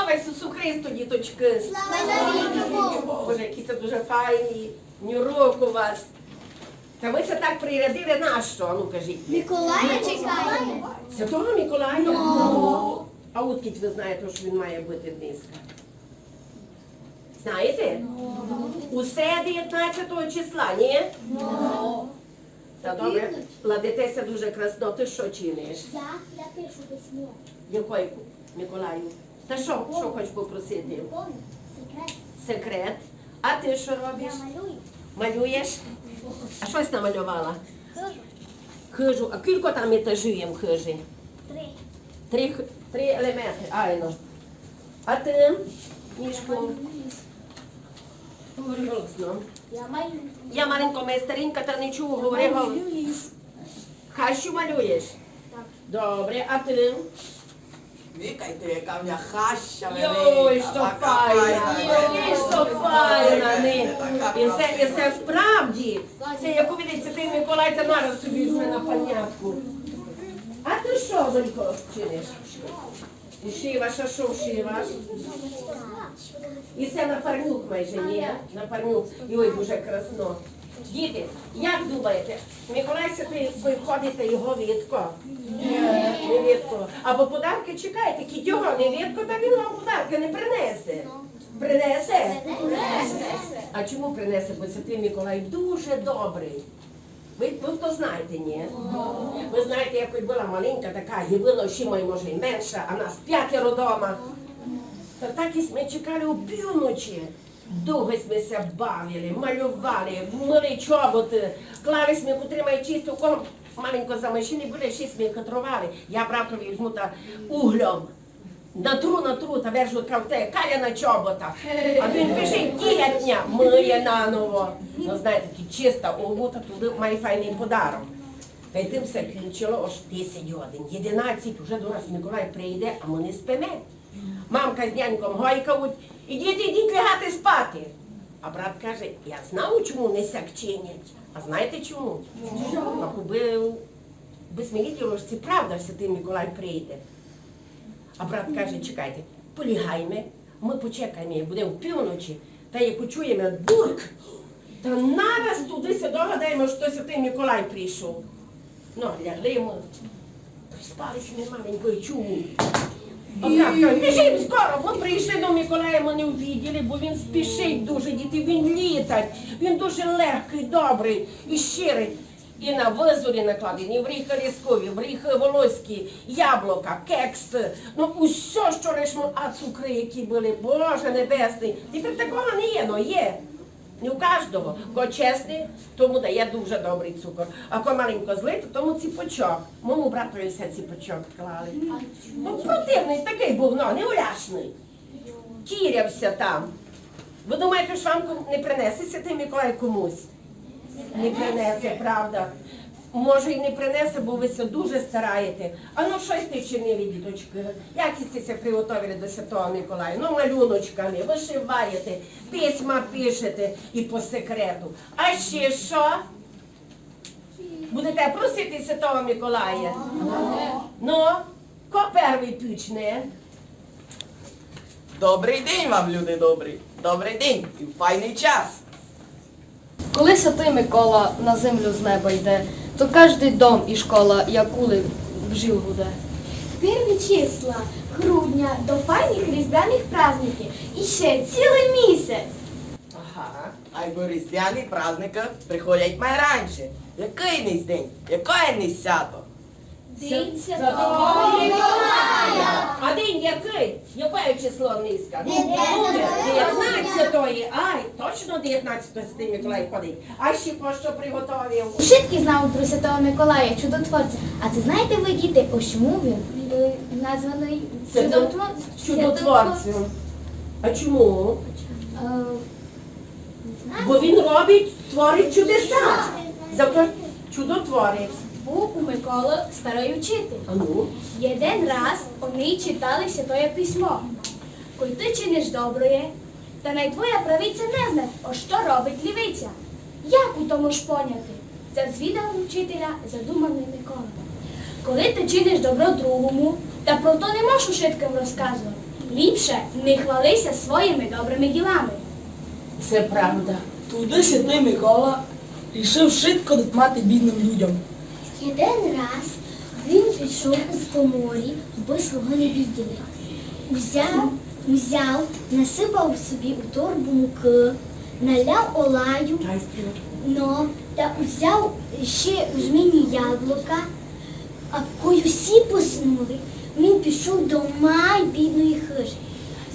Слава Ісусу Христу, діточки! Слава! Боже, які це дуже файні, нюрок у вас. Та ви це так прирядили на що? А ну кажіть. Миколая чекаємо. Святого Миколая? А откіть ви знаєте, що він має бути низько? Знаєте? Усе 19 числа, ні? Та добре, ладитеся дуже красно. Ти що чиниш? Я пишу письмо. Якої Миколаю? Та що хочеш попросити? Секрет. Секрет. А ти що робиш? Я малюю. Малюєш? А щось намалювала? Хожу. Хижу. А кілько там етажів в хижі? 3. Три елементи. Айно. А ти, Мішко? Говори голосно. Я малюю. Я маленько майстеринка, та не чую, говори голосно. Хащу малюєш? Так. Добре, а ти? Вікайте, яка в мене хаща Йой, велика, що така файна, файна. йой, що файна, не. Така І це справді. Це, як увидиться, ти, Миколай, та нараз собі візьме на панятку. А ти що, Валько, чиниш? І шиваш, а що шиваш? І це на парнюк майже, ні? На парнюк. І ой, дуже красно. Діти, як думаєте, Миколай Святий, ви ходите його відко? Ні. Не відко. Або подарки чекайте, кіть його не відко, та він вам подарки не принесе. Принесе? А чому принесе? Бо Святий Миколай дуже добрий. Ви то знаєте, ні? Ви знаєте, як була маленька така, явила ще може і менша, а нас 5 дома. Та так і ми чекали у півночі. Довго ми се бавили, малювали, мили чоботи, клали ми, котрі має чисто, кого маленько за машини були, ще ми катрували. Я братові візьму та углем. Натру, та вержу кавте, каля на чобота. А він пише, дня, миє наново. Ну, знаєте, такі чиста обута, туди має файний подарок. Та й тим все кінчило аж 10 годин. 11, вже до нас Миколай прийде, а ми не спимо. Мамка з няньком гойкають, ідіть лягати спати. А брат каже, я знав, чому не сяк чинять. А знаєте чому? Би смілітіло, що це правда, що ти Миколай прийде. А брат каже, чекайте, полягаймо, ми почекаємо, буде в півночі, та як почуємо бурк, та нараз туди догадаємо, що Святий Миколай прийшов. Ну, лягли ми, приспалися ми маленькою чуму. А брат каже, біжимо скоро, ми прийшли до Миколая, ми не увиділи, бо він спішить дуже, діти, він літать, він дуже легкий, добрий і щирий. І на визорі накладені, вріхи різкові, вріхи волоські, яблука, кекс, ну усе, що лишмо, а цукри, які були, Боже небесний. Тепер такого не є, но є. Не у кожного. Ко чесний, тому дає дуже добрий цукор. А ко маленько злий, то тому ціпочок. Моєму братові все ціпочок клали. Ну, противний такий був, ну, не уляшний. Кірявся там. Ви думаєте, що вам не принесе Святий Миколай комусь? Не принесе, правда. Може і не принесе, бо ви все дуже стараєте. А ну щось ти вчинили, діточки. Як істеся приготовили до Святого Миколая? Ну, малюночками, вишиваєте, письма пишете і по секрету. А ще що? Будете просити Святого Миколая? Ну, ко перший пічне? Добрий день вам, люди добрі. Добрий день і файний час. Коли Святий Микола на землю з неба йде, то кожний дом і школа, як ули, бжів гуде. Перві числа грудня до файних різдвяних праздників. І ще цілий місяць. Ага. А й бо різдвяні праздники приходять майраніше. Який несь день? Яке несь свято? День Святого Миколая! А день який? Яке число низька? 19-ї. Ай, точно 19-ї Святий Миколай ходить. А ще по що приготовив? Шитки знають про Святого Миколая, чудотворця. А це знаєте ви, діти, ось чому він названий Чудотворцем. А чому? Не Бо він робить, творить чудеса. Зато чудотворець. Був у Миколи старий учитель. А ну? Один раз вони читали Святое Письмо. Коли ти чиниш добре, та най твоя правиця не знає, о що робить лівиця. Як у тому ж поняти? Це звідав учителя задуманий Микола. Коли ти чиниш добро другому, та про то не можеш швидким розказувати. Ліпше не хвалися своїми добрими ділами. Це правда. Туди Святий Микола рішив швидко допомагати бідним людям. Один раз він пішов у коморі, бо свого не відділи. Взяв, насипав собі у торбу муки, наляв олаю, та взяв ще у жмені яблука, а коли всі поснули, він пішов до май бідної хижі,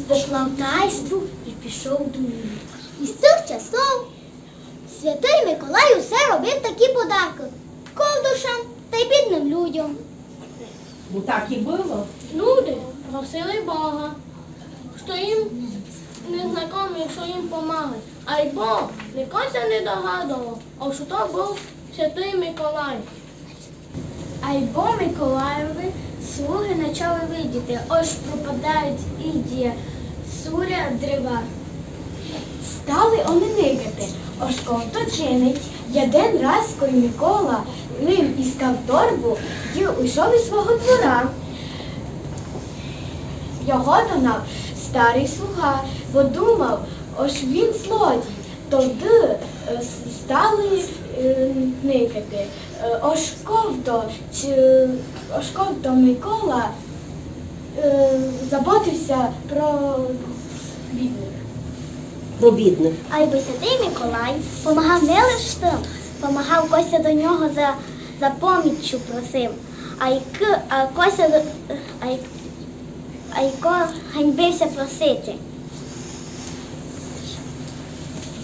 поклав тайстру і пішов до нього. І з тих часов Святий Миколай усе робив такі подарки ковдушам та й бідним людям. Ну так і було. Люди просили Бога, що їм незнайомі, що їм помагає. А й Бог ніколи не догадував, що то був Святий Миколай. А й бо Миколаєві слуги почали видіти, ось пропадають ідія, суря дрова. Стали вони никати, ось ковто чинить. Один раз, коли Микола лив іскав торбу, й уйшов із свого двора. Його донав старий слуга, бо думав, ось він злодій. Тоді стали никати. Ось ковто Микола заботився про бідних. Про бідних. А й бо Святий Миколай помагав не лише тим, помагав Кося до нього за поміччю просив, Ко ганьбився просити.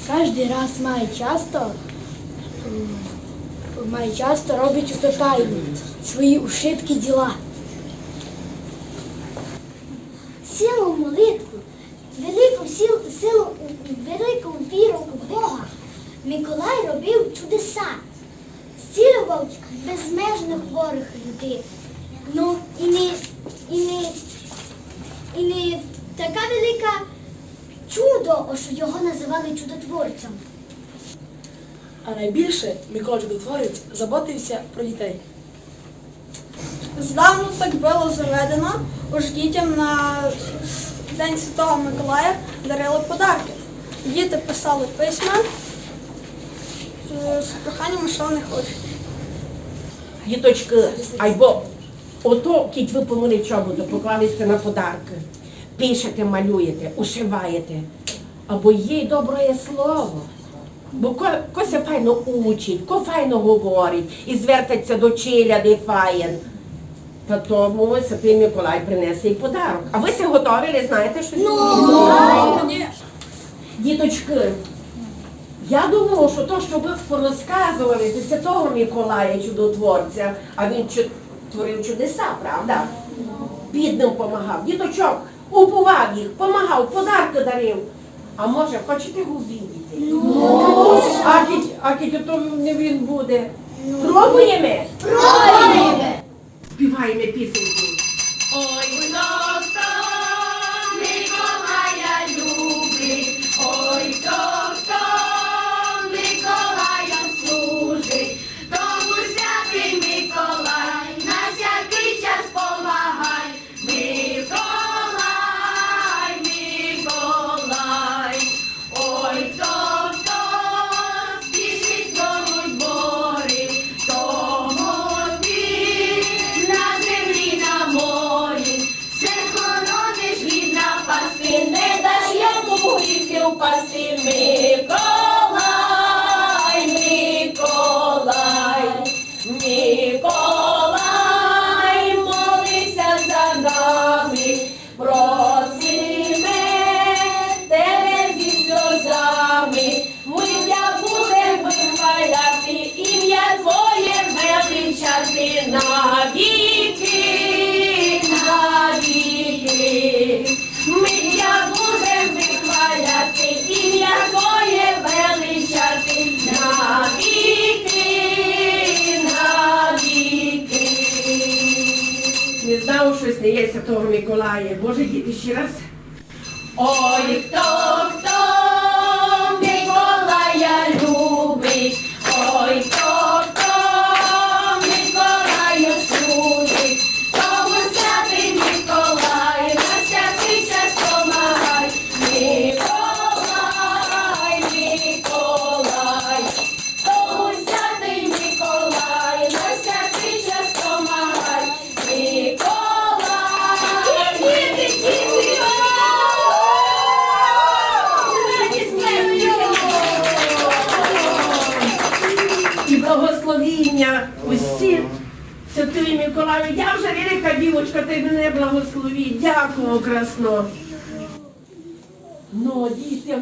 Кожен раз має часто робить у тайну свої ушиткі діла. Силу молитву, велику віру у Бога Миколай робив чудеса, зцілював безмежно хворих людей. Ну і не така велика чудо, що його називали чудотворцем. А найбільше Микола Чудотворець заботився про дітей. Здавна так було заведено, уж дітям на День Святого Миколая дарили подарки. Діти писали письма з проханням, що вони хочуть. Діточки, айбо, ото, кіть ви помили чоботу, поклалися на подарки. Пишете, малюєте, ушиваєте. Або їй добре слово. Бо Кося файно учить, ко файно говорить і звертаться до челяди фаєн. Та тому Святий Миколай принесе їй подарок. А ви се готовили, знаєте, що сьогодні? Діточки, я думала, що то, що ви порозказували зі Святого Миколая, чудотворця, а він творив чудеса, правда? Бідним помагав, діточок, упував їх, помагав, подарки дарив. А може, хочете його видіти? А кіть то не він буде. Пробуємо? Пробуємо! Співаємо пісеньку. Ой, хто Миколая любить, ой, хто Миколая служить, тому Святий Миколай на всякий час помагай. Миколай, Миколай, ой, хто спішить до збори, тому ти на землі, на морі, все хорониш від напасти, не даш йому гріхи впасти. Миколай, Миколай, Миколай, молися за нами, просиме тебе зі сльозами. Ми тя будем вихваляти, ім'я Твоє величати навіки, навіки. Ми тя будем вихваляти, ім'я Твоє величати навіки, навіки. Не знав, що снеє Святого Миколая. Боже, діти, ще раз. Ой, хто Миколая любить, ой, хто Миколая служить, тому Святий Миколай на всякий час Миколаю, я вже велика дівочка, ти мене благослови. Дякую, красно. Ну, діти,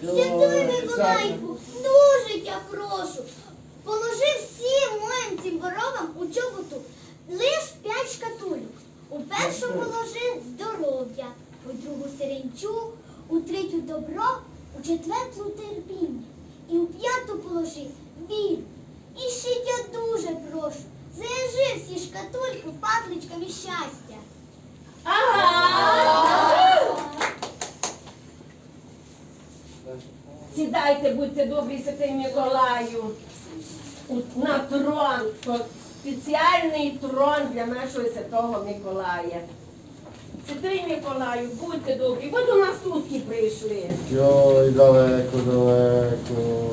Святой Миколайку, дуже тя прошу, положи всім моїм цим коровам у чоботу лиш 5 шкатулек. У першу положи здоров'я, у другу сиренчу, у третю добро, у четверту терпіння. І у п'яту положи віру. І ще я дуже прошу, зав'яжи всі шкатульки патличками щастя. сідайте, будьте добрі, Святий Миколаю, на трон, спеціальний трон для нашого Святого Миколая. Святий Миколаю, будьте добрі, ви до нас сутки прийшли. Йой, далеко, далеко.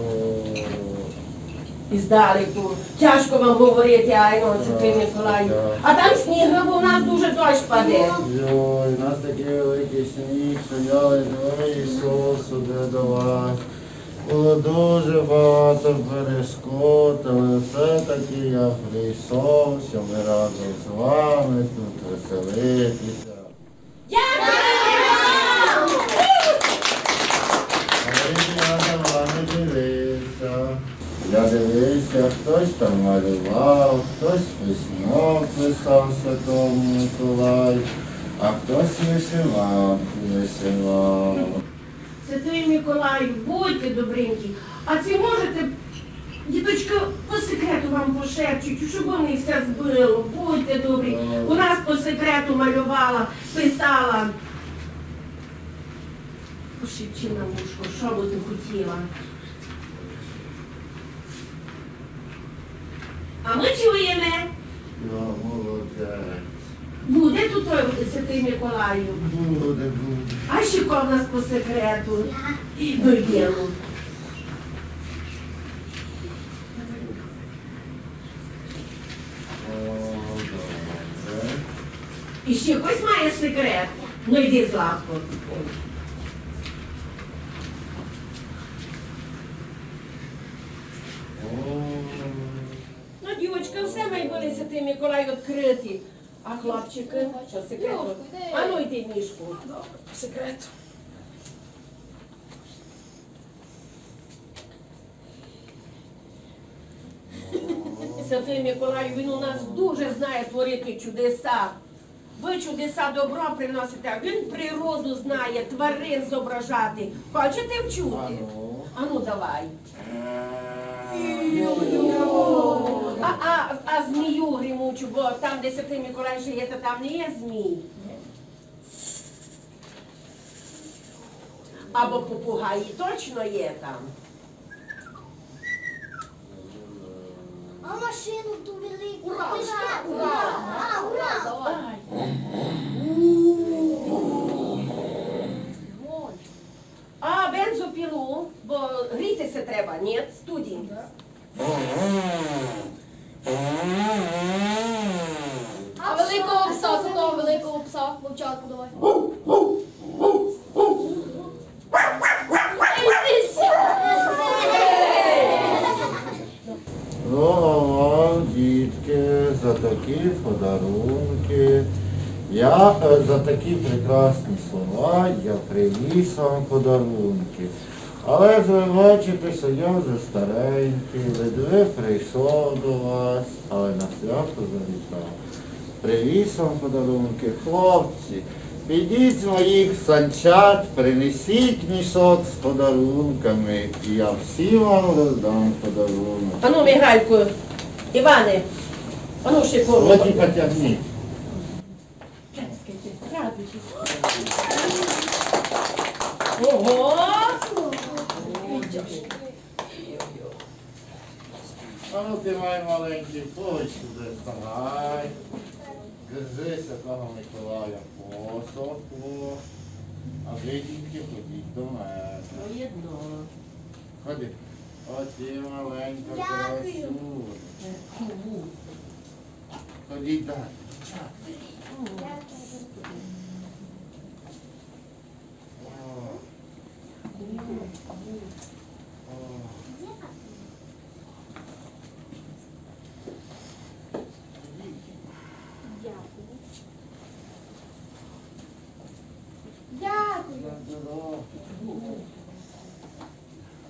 Іздалеку. Тяжко вам говорити, айно, Святий Миколаю. А там сніг, бо в нас дуже дощ паде. Йой, у нас такий великий сніг, що я ледве йшов сюди до вас. Було дуже багато перешкод, але все-таки я прийшов, щоб разом з вами тут веселитися. Але я за вами дивився. Я дивився, хтось там малював, хтось письмо писав Святому Миколаю, а хтось вишивав. Святий Миколаю, будьте добренькі. А чи можете, діточки, по секрету вам пошепчуть, щоб вони все збило. Будьте добрі. У нас по секрету малювала, писала. Пошепчи на вушко, що би ти хотіла. А ми чуємо. Я молодець. Буде тут той Святий Миколаю? Буде. А що в нас по секрету? Ну йдемо. І ще хтось має секрет? Ну йди, Златко. Ну, дівочка, все має бути Святий Миколай відкритий. А хлопчики, що секрету? А ну йди в мішку. Секрет. Святий Миколай, він у нас дуже знає творити чудеса. Ви чудеса добро приносите, а він природу знає, тварин зображати. Хочете вчути? Ану, давай. А змію гримучу, бо там, де Святий Миколай живе, то там не є змій. Або попугаї точно є там. А машину ту велику. Ура! Ура! А бензопілу, бо грітися треба, ні? Студії. А великого пса, це того великого пса, вовчатку давай. Ну, а вам, дітки, за такі подарунки, за такі прекрасні слова я привіз вам подарунки. Але ж ви бачите, що я вже старенький, ледве прийшов до вас, але на свято завітав. Привіз вам подарунки, хлопці. Підіть з моїх санчат, принесіть мішок з подарунками, і я всім вам роздам подарунок. Ану, Мігралько, Іване, ану ще Ось і коротко. потягніть. Ого! А ну ти май маленький, ось сюди вставай. Держи Святого Миколая посоху. А ви, дітки, ходіть до мене. Поєдно. Ходи. Оті маленька Дякую. красуня. Ходіть далі.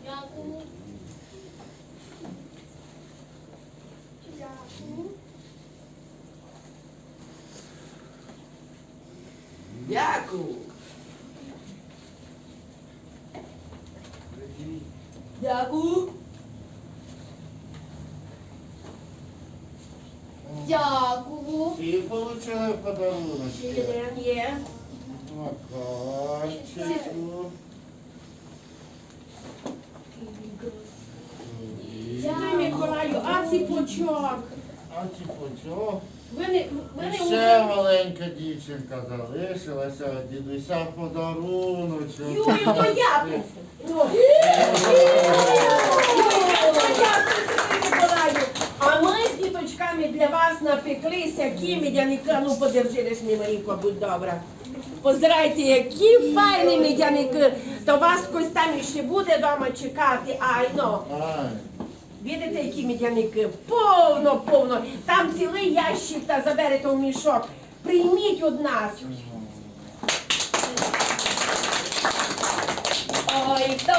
Дякую. Дякую. Дякую. Дякую. І получили подаруночки. Єден є. Макарчику. Святий Миколаю, а ціпочок. А ціпочок. Ви не Ще маленька дівчинка залишилася, від дідуся подаруночок. Юлю, то я. А ми з діточками для вас напекли сякі медяника. Ну, подержи ж мені, Марійко, будь добра. Позирайте, які файні медяники. То вас хтось там ще буде вдома чекати. Ай, ну. Ай. Видите, які медяники? Повно, повно. Там цілий ящик та заберете в мішок. Прийміть від нас. Ой, то